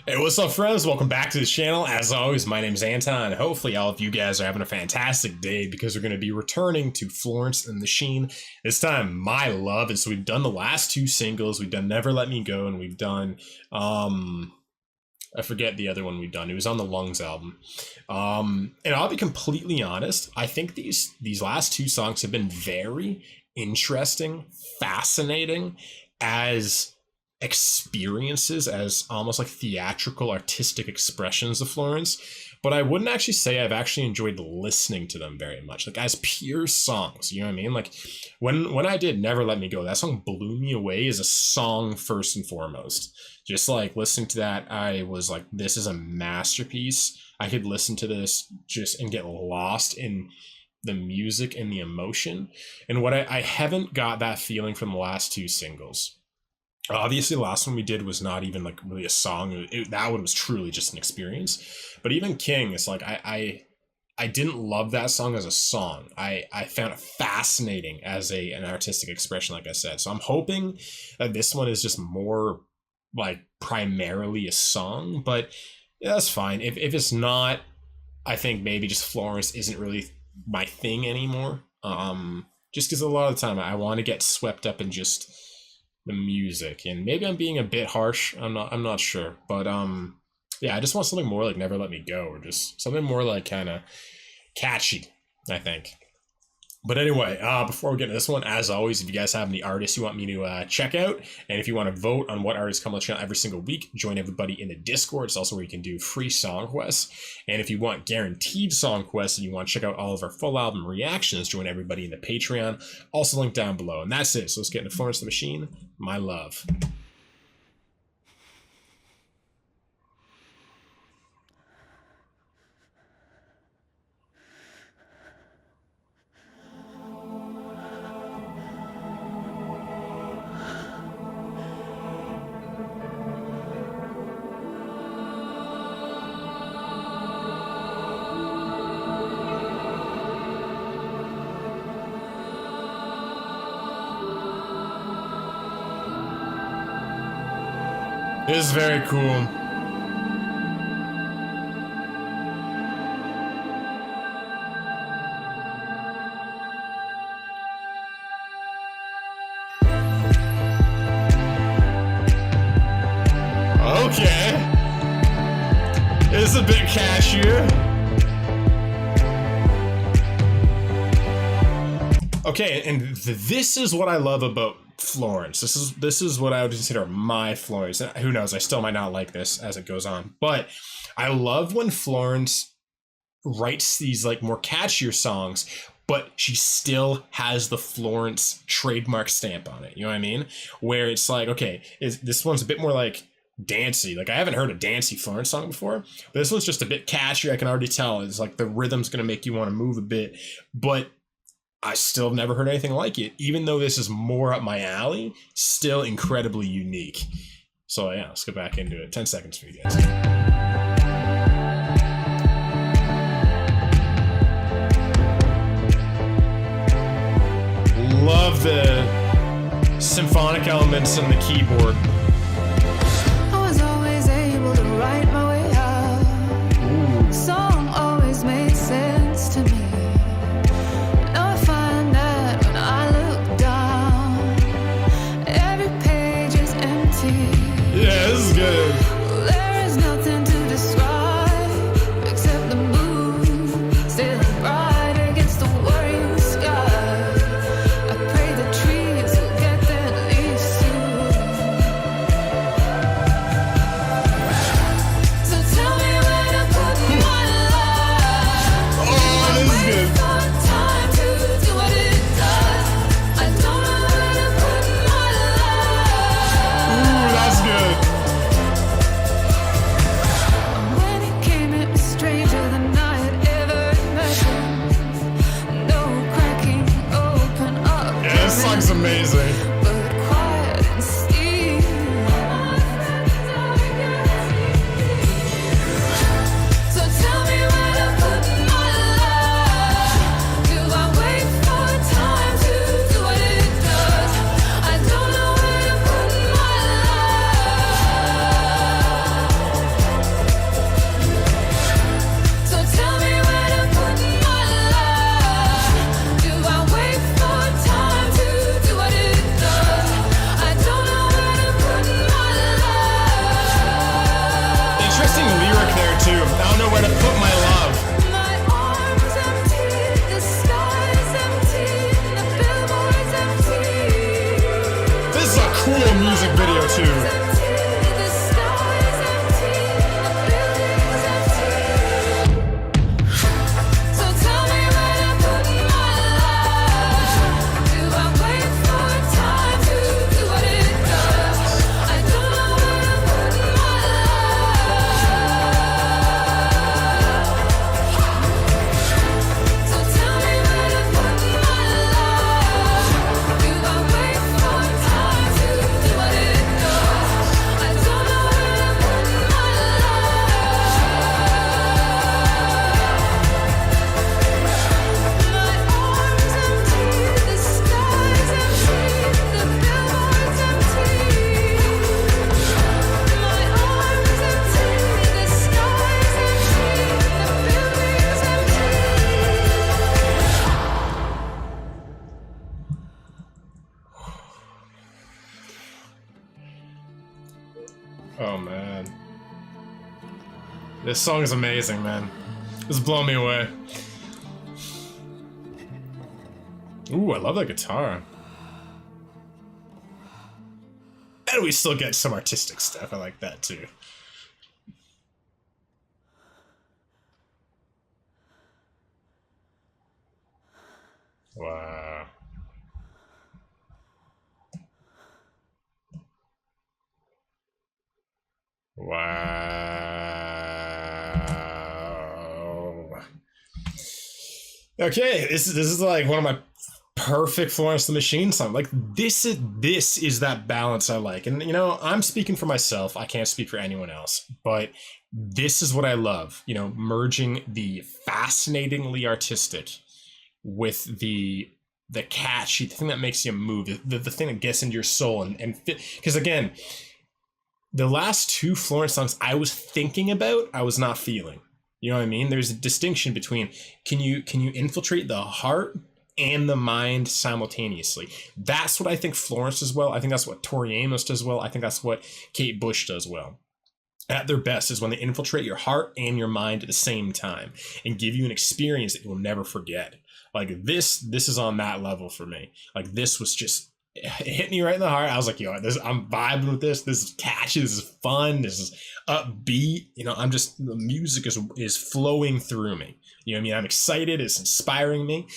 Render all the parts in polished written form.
Hey, what's up, friends? Welcome back to the channel. As always, my name is Anton. Hopefully all of you guys are having a fantastic day because we're going to be returning to Florence and the Machine. This time, My Love. And so we've done the last two singles. We've done Never Let Me Go, and we've done, I forget the other one we've done. It was on the Lungs album. And I'll be completely honest. I think these last two songs have been very interesting, fascinating as experiences, as almost like theatrical artistic expressions of Florence, but I wouldn't actually say I've actually enjoyed listening to them very much, like as pure songs, you know what I mean? Like when I did Never Let Me Go, that song blew me away as a song first and foremost. Just like listening to that, I was like, this is a masterpiece. I could listen to this just and get lost in the music and the emotion. And what I haven't got that feeling from the last two singles. Obviously, the last one we did was not even like really a song. That one was truly just an experience. But even King, it's like I didn't love that song as a song. I found it fascinating as an artistic expression, like I said. So I'm hoping that this one is just more like primarily a song. But yeah, that's fine. If it's not, I think maybe just Florence isn't really my thing anymore. Just because a lot of the time I want to get swept up in just the music, and maybe I'm being a bit harsh. I'm not sure, but yeah, I just want something more like Never Let Me Go, or just something more like kind of catchy, I think. But anyway, before we get into this one, as always, if you guys have any artists you want me to check out, and if you want to vote on what artists come on the channel every single week, join everybody in the Discord. It's also where you can do free song quests. And if you want guaranteed song quests and you want to check out all of our full album reactions, join everybody in the Patreon. Also linked down below. And that's it. So let's get into Florence and the Machine, My Love. This is very cool. Okay. It's a bit catchier. Okay, and this is what I love about Florence. This is what I would consider my Florence. Who knows? I still might not like this as it goes on, but I love when Florence writes these like more catchier songs, but she still has the Florence trademark stamp on it. You know what I mean? Where it's like, okay, this one's a bit more like dancey. Like I haven't heard a dancey Florence song before, but this one's just a bit catchier. I can already tell. It's like the rhythm's gonna make you want to move a bit, but I still have never heard anything like it. Even though this is more up my alley, still incredibly unique. So yeah, let's get back into it. 10 seconds for you guys. Love the symphonic elements in the keyboard. I was always able to write my way out. Song always made sense to me. Yeah, this is good. There is nothing to describe except the moon still bright against the worrying sky. I pray the trees will get their leaves soon. nowhere to put my love. My arms empty, the sky's empty, the billboard's empty. This is a cool music video too. The sky's empty, the building's empty. So tell me where to put my love. Do I wait for time to do what it does? I don't know where to put my love. So tell me where to put my love. Do I wait for time to do what it does? I don't know where to put my love. My arms empty, the sky's empty, the billboard's empty. My arms empty, the sky's empty, the building's empty. Oh man. This song is amazing, man. This is blowing me away. Ooh, I love that guitar. And we still get some artistic stuff. I like that too. Wow. Wow. Okay, this is like one of my perfect Florence the Machine songs. Like this is that balance I like. And you know, I'm speaking for myself. I can't speak for anyone else. But this is what I love. You know, merging the fascinatingly artistic with the catchy, the thing that makes you move, the thing that gets into your soul and fit. Because again, the last two Florence songs I was thinking about, I was not feeling. You know what I mean? There's a distinction between can you infiltrate the heart and the mind simultaneously. That's what I think Florence does well. I think that's what Tori Amos does well. I think that's what Kate Bush does well. At their best is when they infiltrate your heart and your mind at the same time and give you an experience that you'll never forget. Like this is on that level for me. Like this was just, it hit me right in the heart. I was like, yo, I'm vibing with this. This is catchy. This is fun. This is upbeat. You know, I'm just, the music is flowing through me. You know what I mean? I'm excited. It's inspiring me.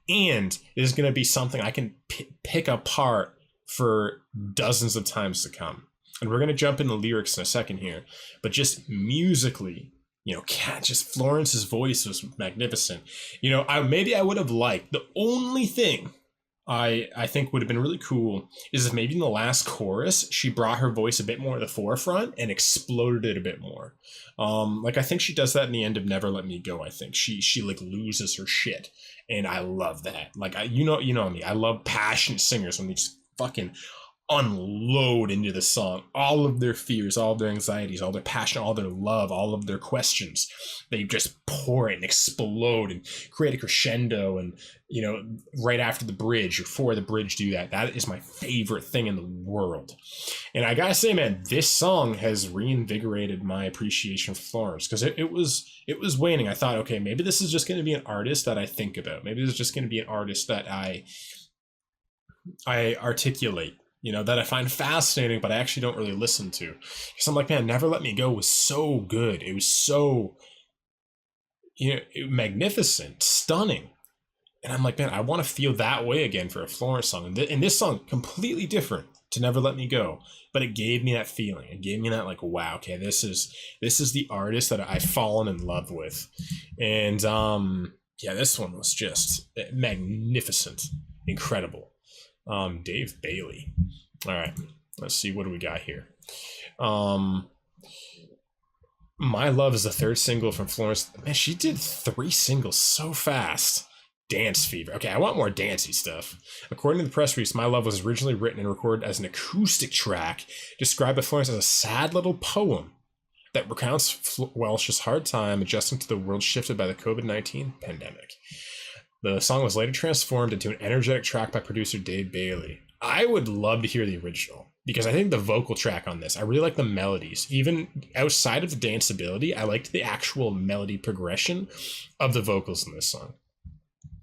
And it is going to be something I can pick apart for dozens of times to come. And we're going to jump into lyrics in a second here. But just musically, you know, just Florence's voice was magnificent. You know, maybe I would have liked, the only thing I think would have been really cool is if maybe in the last chorus she brought her voice a bit more to the forefront and exploded it a bit more. Like I think she does that in the end of Never Let Me Go. I think she like loses her shit, and I love that. Like you know me. I love passionate singers when they just fucking unload into the song all of their fears, all of their anxieties, all their passion, all their love, all of their questions. They just pour it and explode and create a crescendo, and you know, right after the bridge or for the bridge do that. That is my favorite thing in the world. And I gotta say, man, this song has reinvigorated my appreciation for Florence, because it was waning. I thought, okay, maybe this is just going to be an artist that I think about. Maybe this is just going to be an artist that I articulate, you know, that I find fascinating, but I actually don't really listen to. Because I'm like, man, Never Let Me Go was so good. It was so, you know, magnificent, stunning. And I'm like, man, I want to feel that way again for a Florence song. And this song, completely different to Never Let Me Go. But it gave me that feeling. It gave me that like, wow, okay, this is the artist that I've fallen in love with. And yeah, this one was just magnificent, incredible. Dave Bailey. All right, let's see, what do we got here? My Love is the third single from Florence. Man, she did 3 singles so fast. Dance Fever. Okay, I want more dancey stuff. According to the press release, My Love was originally written and recorded as an acoustic track, described by Florence as a sad little poem that recounts Welsh's hard time adjusting to the world shifted by the COVID-19 pandemic. The song was later transformed into an energetic track by producer Dave Bailey. I would love to hear the original because I think the vocal track on this, I really like the melodies. Even outside of the danceability, I liked the actual melody progression of the vocals in this song.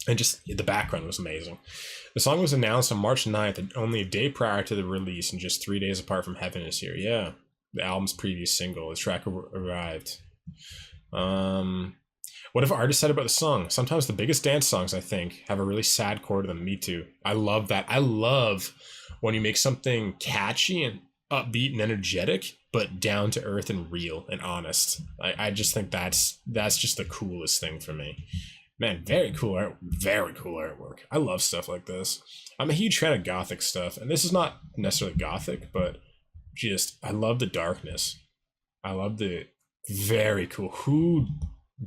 And just the background was amazing. The song was announced on March 9th, and only a day prior to the release, and just 3 days apart from Heaven Is Here. Yeah, the album's previous single. The track arrived. What have artists said about the song? Sometimes the biggest dance songs, I think, have a really sad core to them. Me too. I love that. I love when you make something catchy and upbeat and energetic, but down to earth and real and honest. I just think that's just the coolest thing for me. Man, very cool artwork. I love stuff like this. I'm a huge fan of gothic stuff, and this is not necessarily gothic, but just I love the darkness. I love the very cool. Who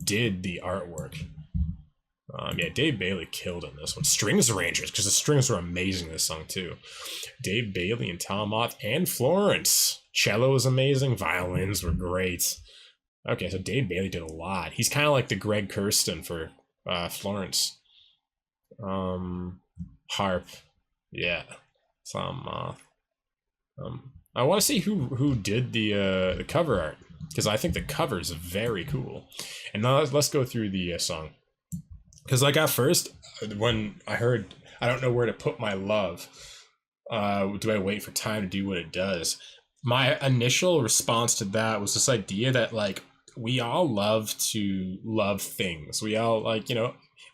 did the artwork? Yeah, Dave Bailey killed in this one. Strings arrangers, because the strings were amazing in this song too. Dave Bailey and Tom Moth and Florence. Cello was amazing. Violins were great. Okay, so Dave Bailey did a lot. He's kind of like the Greg Kurstin for Florence. Harp, yeah. Tom Moth. I want to see who did the cover art, because I think the cover is very cool. And now let's go through the song. Because like at first, when I heard I don't know where to put my love, do I wait for time to do what it does? My initial response to that was this idea that like we all love to love things. We all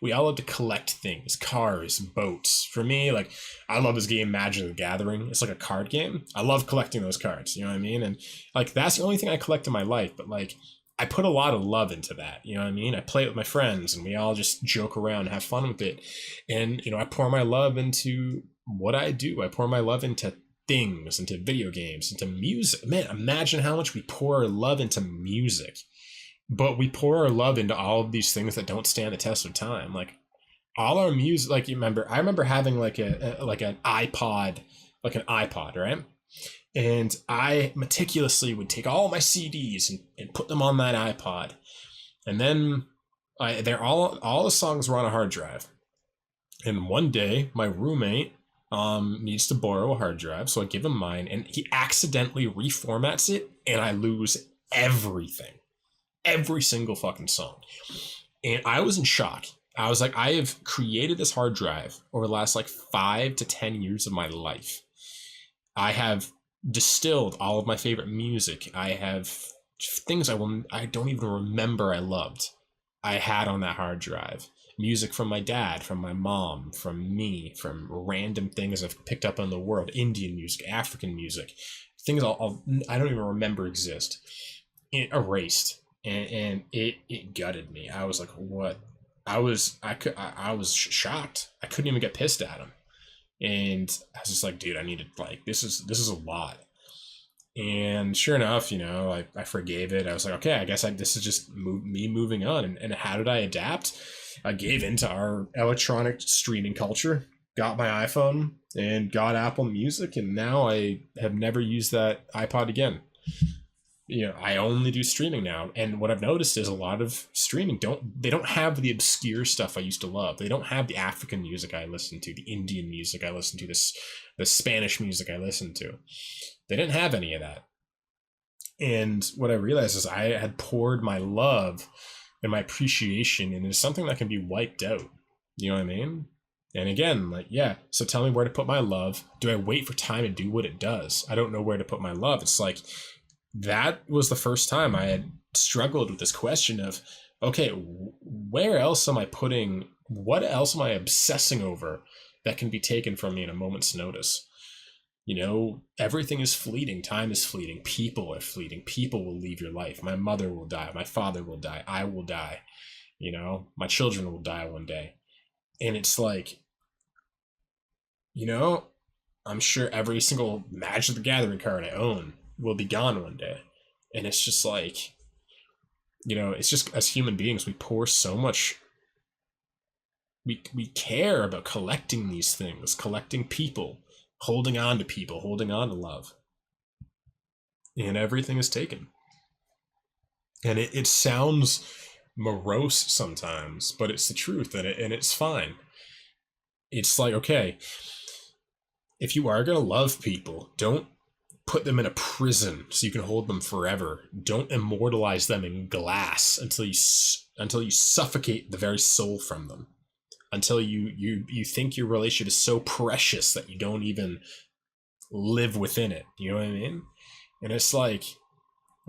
we all love to collect things, cars, boats. For me, like I love this game Magic the Gathering. It's like a card game. I love collecting those cards, you know what I mean? And like that's the only thing I collect in my life, but like I put a lot of love into that, you know what I mean? I play it with my friends and we all just joke around and have fun with it. And I pour my love into what I do. I pour my love into things, into video games, into music. Man, imagine how much we pour our love into music. But we pour our love into all of these things that don't stand the test of time. Like all our music, like I remember having like an iPod, right? And I meticulously would take all my CDs and put them on that iPod. And then all the songs were on a hard drive. And one day my roommate needs to borrow a hard drive, so I give him mine, and he accidentally reformats it, and I lose everything. Every single fucking song. And I was in shock. I was like, I have created this hard drive over the last like 5 to 10 years of my life. I have distilled all of my favorite music. I have things I don't even remember I loved. I had on that hard drive. Music from my dad, from my mom, from me, from random things I've picked up in the world. Indian music, African music. Things I don't even remember exist. Erased. And it gutted me. I was like, what? I was shocked. I couldn't even get pissed at him. And I was just like, dude, I needed this is a lot. And sure enough, I forgave it. I was like, okay, I guess this is just me moving on. And how did I adapt? I gave into our electronic streaming culture, got my iPhone and got Apple Music. And now I have never used that iPod again. I only do streaming now, and what I've noticed is a lot of streaming don't have the obscure stuff I used to love. They don't have the African music I listen to, the Indian music I listen to, the Spanish music I listen to. They didn't have any of that. And what I realized is I had poured my love and my appreciation into something that can be wiped out. You know what I mean? And again, so tell me where to put my love. Do I wait for time to do what it does? I don't know where to put my love. It's like, that was the first time I had struggled with this question of, okay, where else am I putting, what else am I obsessing over that can be taken from me in a moment's notice? Everything is fleeting. Time is fleeting. People are fleeting. People will leave your life. My mother will die. My father will die. I will die. My children will die one day. And it's like, I'm sure every single Magic the Gathering card I own will be gone one day. And it's just like, it's just as human beings, we pour so much, we care about collecting these things, collecting people, holding on to love, and everything is taken. And it sounds morose sometimes, but it's the truth, and it's fine. It's like, okay, if you are going to love people, don't put them in a prison so you can hold them forever. Don't immortalize them in glass until you suffocate the very soul from them. Until you think your relationship is so precious that you don't even live within it. You know what I mean? And it's like,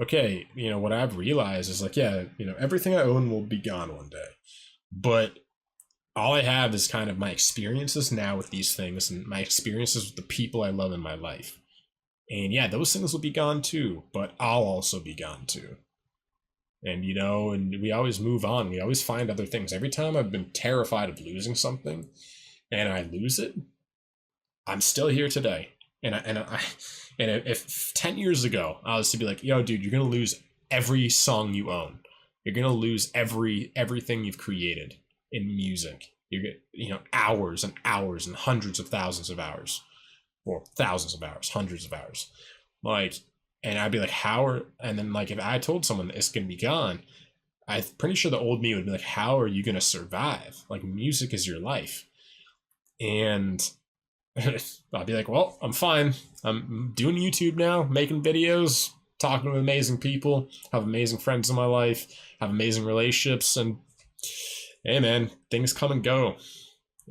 okay, what I've realized is like, yeah, everything I own will be gone one day. But all I have is kind of my experiences now with these things and my experiences with the people I love in my life. And yeah, those things will be gone too, but I'll also be gone too. And and we always move on. We always find other things. Every time I've been terrified of losing something and I lose it, I'm still here today. And if 10 years ago I was to be like, yo, dude, you're going to lose every song you own. You're going to lose everything you've created in music. You're going hours and hours and hundreds of thousands of hours, or thousands of hours, hundreds of hours. And I'd be like, and then if I told someone that it's going to be gone, I'm pretty sure the old me would be like, how are you going to survive? Music is your life. And I'll be like, well, I'm fine. I'm doing YouTube now, making videos, talking to amazing people, have amazing friends in my life, have amazing relationships, and hey man, things come and go.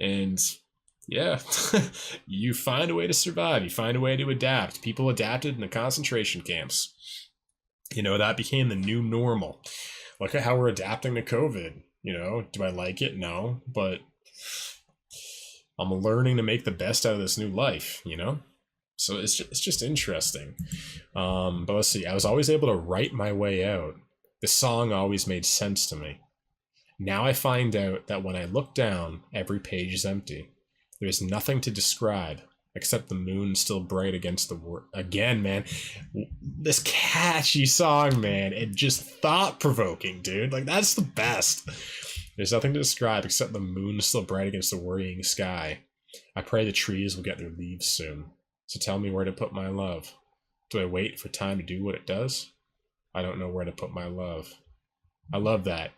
And yeah, you find a way to survive. You find a way to adapt. People adapted in the concentration camps. That became the new normal. Look at how we're adapting to COVID. Do I like it? No, but I'm learning to make the best out of this new life, So it's just interesting. But let's see. I was always able to write my way out. The song always made sense to me. Now I find out that when I look down, every page is empty. There's nothing to describe except the moon still bright against the world. Again, man, this catchy song, man. It just thought-provoking, dude. That's the best. There's nothing to describe except the moon still bright against the worrying sky. I pray the trees will get their leaves soon. So tell me where to put my love. Do I wait for time to do what it does? I don't know where to put my love. I love that.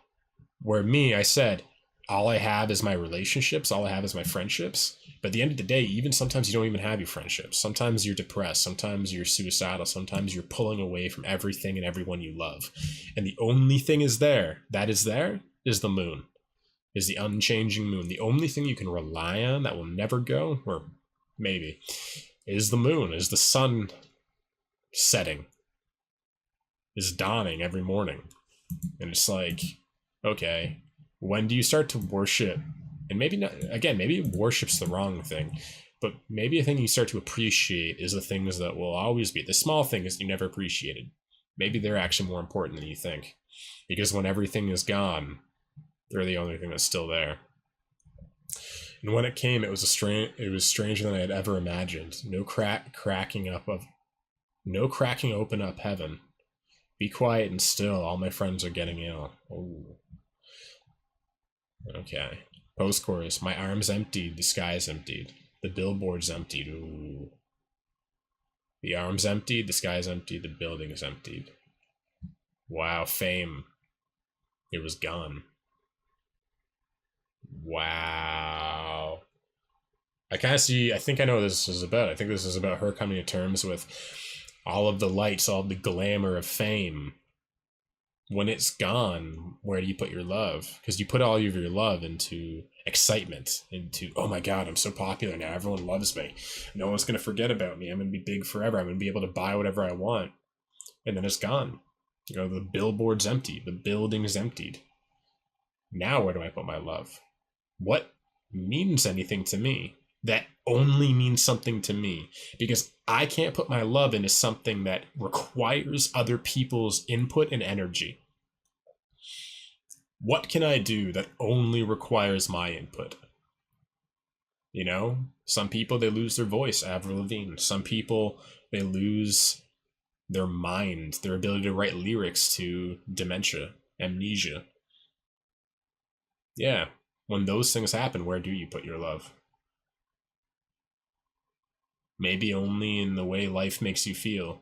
Where I said, all I have is my relationships, all I have is my friendships. But at the end of the day, even sometimes you don't even have your friendships. Sometimes you're depressed, sometimes you're suicidal, sometimes you're pulling away from everything and everyone you love. And the only thing is there is the moon, is the unchanging moon. The only thing you can rely on that will never go, or maybe, is the moon, is the sun setting, is dawning every morning. And it's like, okay, when do you start to worship? And maybe not, again, maybe worship's the wrong thing, but maybe a thing you start to appreciate is the things that will always be the small things you never appreciated. Maybe they're actually more important than you think, because when everything is gone, they're the only thing that's still there. And when it came, it was stranger than I had ever imagined. No cracking open up heaven. Be quiet and still. All my friends are getting ill. Oh. Okay. Post chorus. My arms emptied. The sky's emptied. The billboard's emptied. Ooh. The arms emptied. The sky's emptied. The building is emptied. Wow. Fame. It was gone. Wow. I think I know what this is about. I think this is about her coming to terms with all of the lights, all of the glamour of fame. When it's gone, where do you put your love? Because you put all of your love into excitement, into, oh my God, I'm so popular now. Everyone loves me. No one's going to forget about me. I'm going to be big forever. I'm going to be able to buy whatever I want. And then it's gone. The billboard's empty. The building's emptied. Now where do I put my love? What means anything to me? That only means something to me, because I can't put my love into something that requires other people's input and energy. What can I do that only requires my input? Some people, they lose their voice, Avril Lavigne. Some people, they lose their mind, their ability to write lyrics to dementia, amnesia. Yeah, when those things happen, where do you put your love? Maybe only in the way life makes you feel.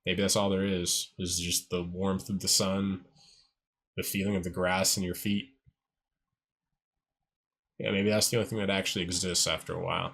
Maybe that's all there is just the warmth of the sun, the feeling of the grass in your feet. Yeah, maybe that's the only thing that actually exists after a while.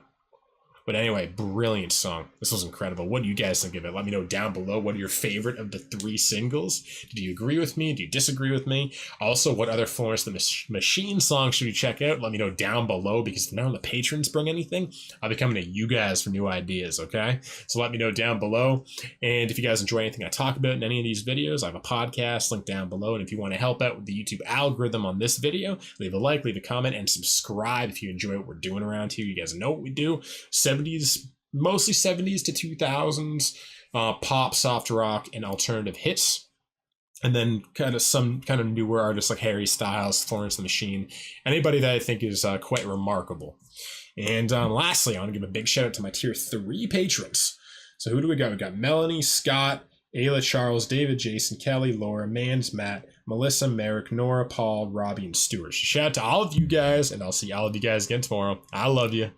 But anyway, brilliant song. This was incredible. What do you guys think of it? Let me know down below. What are your favorite of the 3 singles? Do you agree with me? Do you disagree with me? Also, what other Florence the Machine songs should you check out? Let me know down below, because if none of the patrons bring anything, I'll be coming to you guys for new ideas, okay? So let me know down below. And if you guys enjoy anything I talk about in any of these videos, I have a podcast link down below. And if you want to help out with the YouTube algorithm on this video, leave a like, leave a comment, and subscribe if you enjoy what we're doing around here. You guys know what we do. 70s, mostly 70s to 2000s, pop, soft rock, and alternative hits. And then kind of some kind of newer artists like Harry Styles, Florence the Machine, anybody that I think is quite remarkable. And lastly, I want to give a big shout out to my tier 3 patrons. So who do we got? We got Melanie, Scott, Ayla, Charles, David, Jason, Kelly, Laura, Mans, Matt, Melissa, Merek, Nora, Paul, Robbie, and Stewart. Shout out to all of you guys, and I'll see all of you guys again tomorrow. I love you.